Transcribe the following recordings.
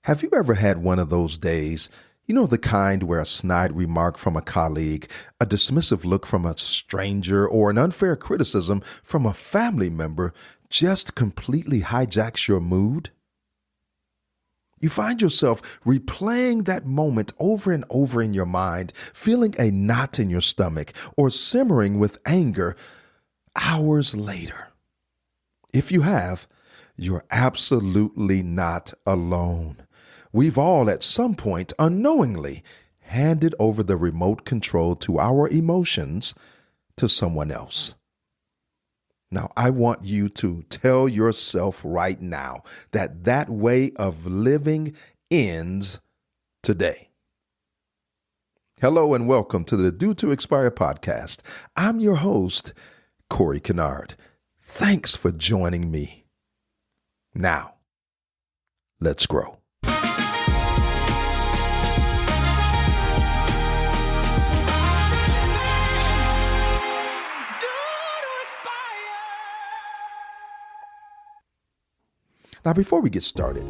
Have you ever had one of those days, the kind where a snide remark from a colleague, a dismissive look from a stranger, or an unfair criticism from a family member just completely hijacks your mood? You find yourself replaying that moment over and over in your mind, feeling a knot in your stomach or simmering with anger hours later. If you have, you're absolutely not alone. We've all at some point unknowingly handed over the remote control to our emotions to someone else. Now, I want you to tell yourself right now that that way of living ends today. Hello and welcome to the Due to Expire podcast. I'm your host, Corey Kennard. Thanks for joining me. Now, let's grow. Now, before we get started,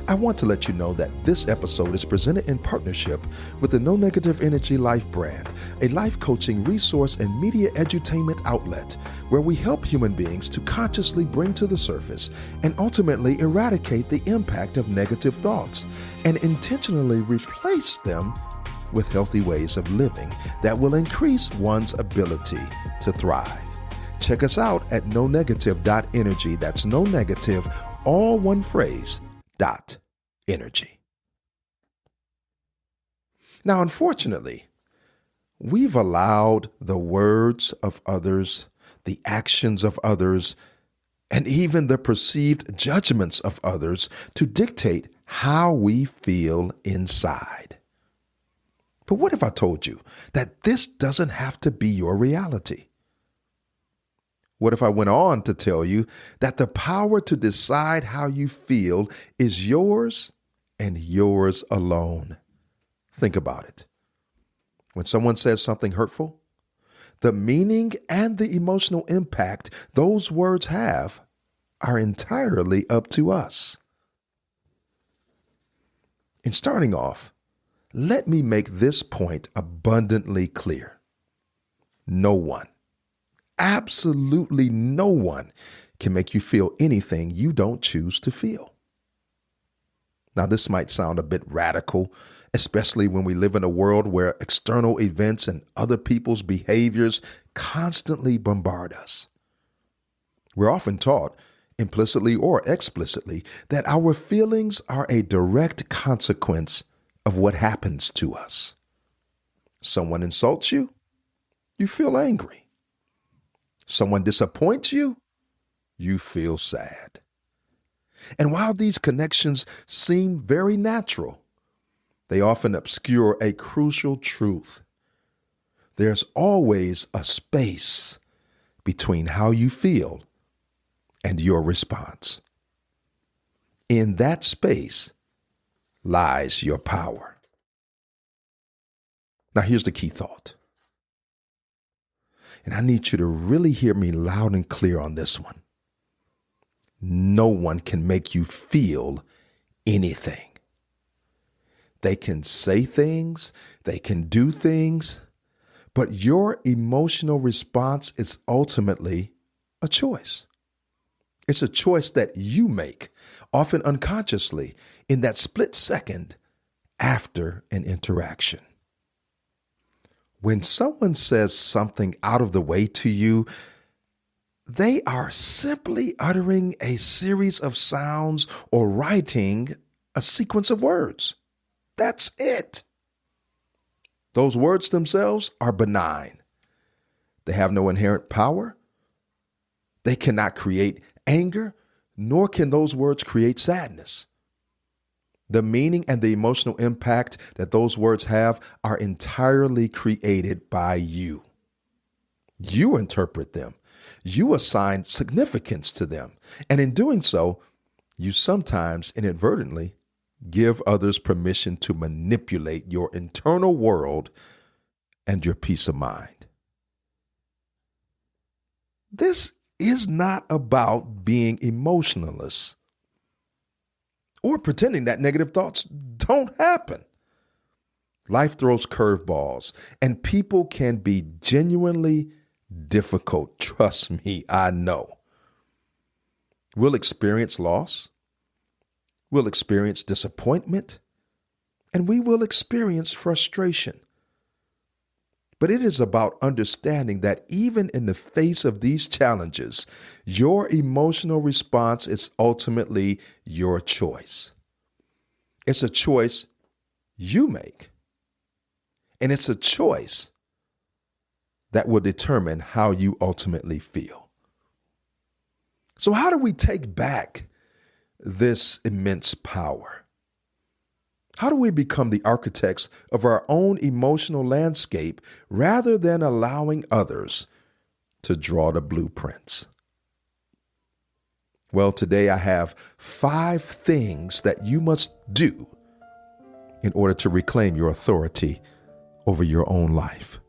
I want to let you know that this episode is presented in partnership with the No Negative Energy Life brand, a life coaching resource and media edutainment outlet where we help human beings to consciously bring to the surface and ultimately eradicate the impact of negative thoughts and intentionally replace them with healthy ways of living that will increase one's ability to thrive. Check us out at nonegative.energy. That's no negative, all one phrase, .energy. Now, unfortunately, we've allowed the words of others, the actions of others, and even the perceived judgments of others to dictate how we feel inside. But what if I told you that this doesn't have to be your reality? What if I went on to tell you that the power to decide how you feel is yours and yours alone? Think about it. When someone says something hurtful, the meaning and the emotional impact those words have are entirely up to us. In starting off, let me make this point abundantly clear. No one, absolutely no one can make you feel anything you don't choose to feel. Now, this might sound a bit radical, especially when we live in a world where external events and other people's behaviors constantly bombard us. We're often taught, implicitly or explicitly, that our feelings are a direct consequence of what happens to us. Someone insults you, you feel angry. Someone disappoints you, you feel sad. And while these connections seem very natural, they often obscure a crucial truth. There's always a space between how you feel and your response. In that space lies your power. Now, here's the key thought. And I need you to really hear me loud and clear on this one. No one can make you feel anything. They can say things, they can do things, but your emotional response is ultimately a choice. It's a choice that you make, often unconsciously, in that split second after an interaction. When someone says something out of the way to you, they are simply uttering a series of sounds or writing a sequence of words. That's it. Those words themselves are benign. They have no inherent power. They cannot create anger, nor can those words create sadness. The meaning and the emotional impact that those words have are entirely created by you. You interpret them. You assign significance to them. And in doing so, you sometimes inadvertently give others permission to manipulate your internal world and your peace of mind. This is not about being emotionless or pretending that negative thoughts don't happen. Life throws curveballs, and people can be genuinely difficult. Trust me, I know. We'll experience loss. We'll experience disappointment, and we will experience frustration. But it is about understanding that even in the face of these challenges, your emotional response is ultimately your choice. It's a choice you make, and it's a choice that will determine how you ultimately feel. So how do we take back this immense power? How do we become the architects of our own emotional landscape rather than allowing others to draw the blueprints? Well, today I have 5 things that you must do in order to reclaim your authority over your own life.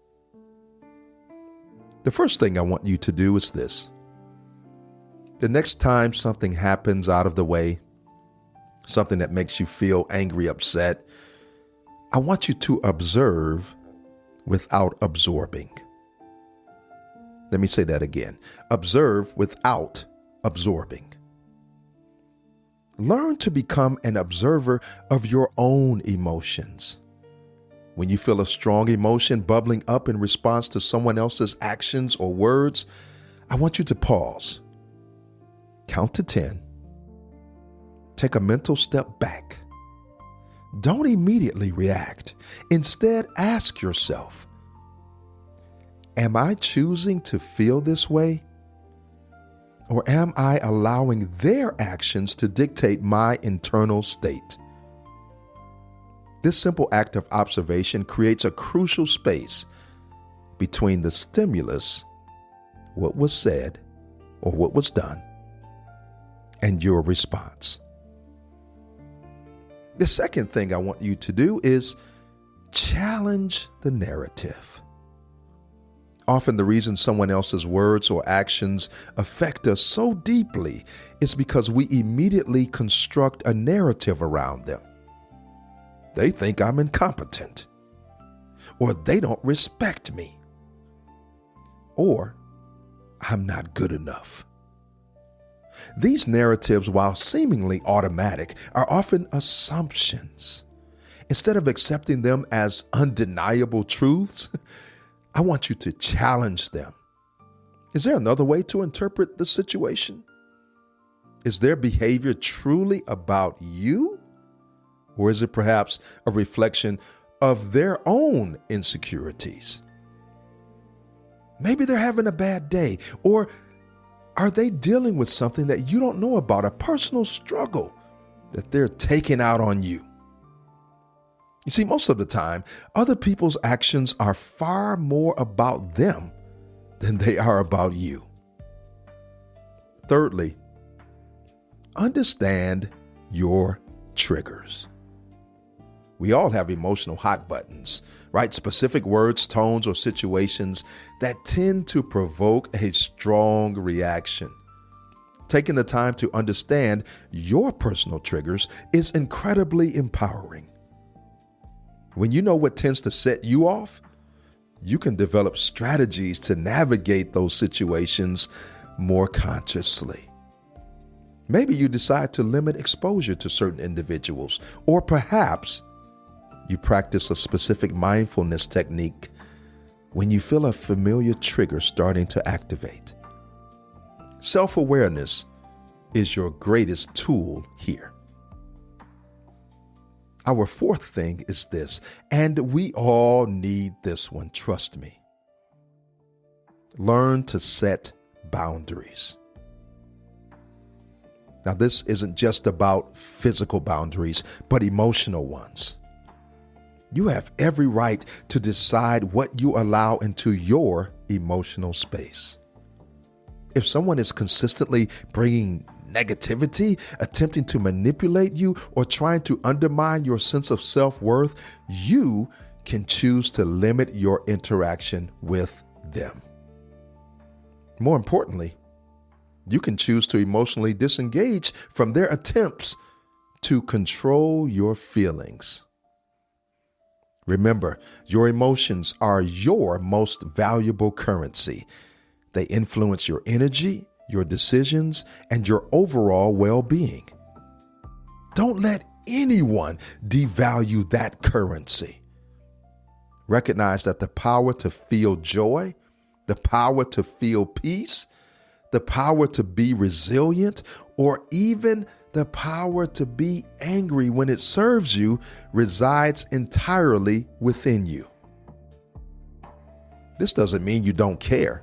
The first thing I want you to do is this. The next time something happens out of the way, something that makes you feel angry, upset, I want you to observe without absorbing. Let me say that again. Observe without absorbing. Learn to become an observer of your own emotions. When you feel a strong emotion bubbling up in response to someone else's actions or words, I want you to pause, count to 10, take a mental step back. Don't immediately react. Instead, ask yourself, am I choosing to feel this way? Or am I allowing their actions to dictate my internal state? This simple act of observation creates a crucial space between the stimulus, what was said or what was done, and your response. The second thing I want you to do is challenge the narrative. Often the reason someone else's words or actions affect us so deeply is because we immediately construct a narrative around them. They think I'm incompetent, or they don't respect me, or I'm not good enough. These narratives, while seemingly automatic, are often assumptions. Instead of accepting them as undeniable truths, I want you to challenge them. Is there another way to interpret the situation? Is their behavior truly about you? Or is it perhaps a reflection of their own insecurities? Maybe they're having a bad day, or are they dealing with something that you don't know about, a personal struggle that they're taking out on you? You see, most of the time, other people's actions are far more about them than they are about you. Thirdly, understand your triggers. We all have emotional hot buttons, right? Specific words, tones, or situations that tend to provoke a strong reaction. Taking the time to understand your personal triggers is incredibly empowering. When you know what tends to set you off, you can develop strategies to navigate those situations more consciously. Maybe you decide to limit exposure to certain individuals, or perhaps you practice a specific mindfulness technique when you feel a familiar trigger starting to activate. Self-awareness is your greatest tool here. Our fourth thing is this, and we all need this one, trust me. Learn to set boundaries. Now, this isn't just about physical boundaries, but emotional ones. You have every right to decide what you allow into your emotional space. If someone is consistently bringing negativity, attempting to manipulate you, or trying to undermine your sense of self-worth, you can choose to limit your interaction with them. More importantly, you can choose to emotionally disengage from their attempts to control your feelings. Remember, your emotions are your most valuable currency. They influence your energy, your decisions, and your overall well-being. Don't let anyone devalue that currency. Recognize that the power to feel joy, the power to feel peace, the power to be resilient, or even the power to be angry when it serves you resides entirely within you. This doesn't mean you don't care.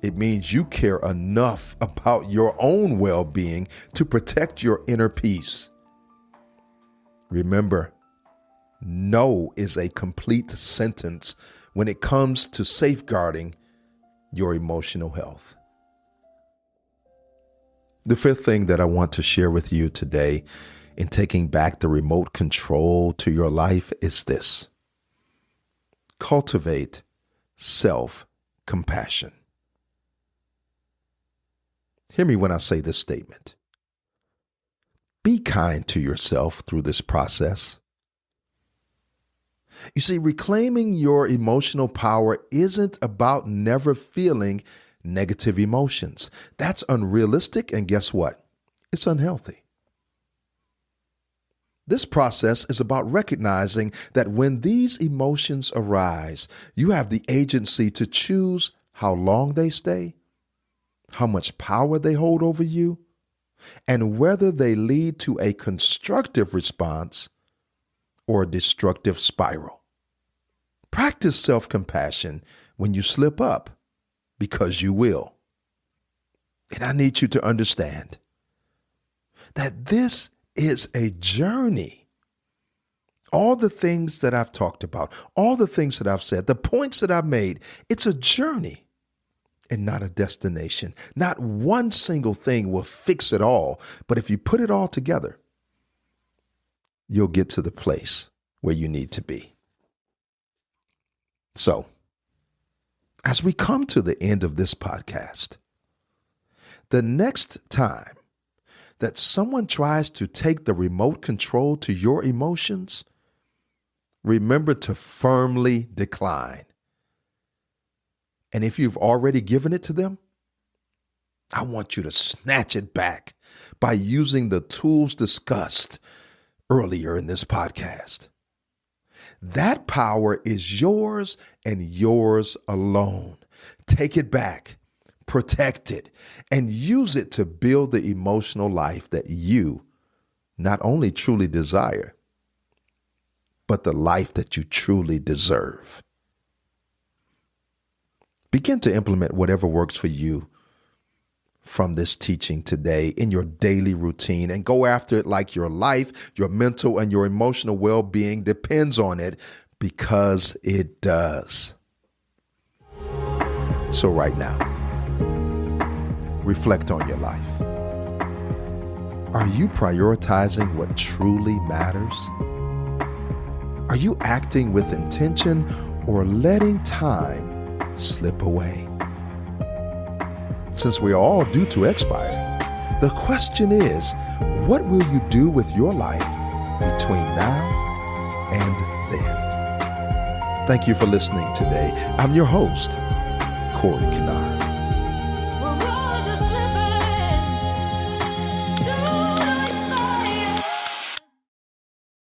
It means you care enough about your own well-being to protect your inner peace. Remember, no is a complete sentence when it comes to safeguarding your emotional health. The fifth thing that I want to share with you today in taking back the remote control to your life is this: cultivate self-compassion. Hear me when I say this statement. Be kind to yourself through this process. You see, reclaiming your emotional power isn't about never feeling negative emotions. That's unrealistic, and guess what? It's unhealthy. This process is about recognizing that when these emotions arise, you have the agency to choose how long they stay, how much power they hold over you, and whether they lead to a constructive response or a destructive spiral. Practice self-compassion when you slip up, because you will. And I need you to understand that this is a journey. All the things that I've talked about, all the things that I've said, the points that I've made, it's a journey and not a destination. Not one single thing will fix it all, but if you put it all together, you'll get to the place where you need to be. So, as we come to the end of this podcast, the next time that someone tries to take the remote control to your emotions, remember to firmly decline. And if you've already given it to them, I want you to snatch it back by using the tools discussed earlier in this podcast. That power is yours and yours alone. Take it back, protect it, and use it to build the emotional life that you not only truly desire, but the life that you truly deserve. Begin to implement whatever works for you from this teaching today in your daily routine, and go after it like your life, your mental and your emotional well-being depends on it, because it does. So right now, reflect on your life. Are you prioritizing what truly matters? Are you acting with intention or letting time slip away? Since we are all due to expire, the question is, what will you do with your life between now and then? Thank you for listening today. I'm your host, Corey Kennard.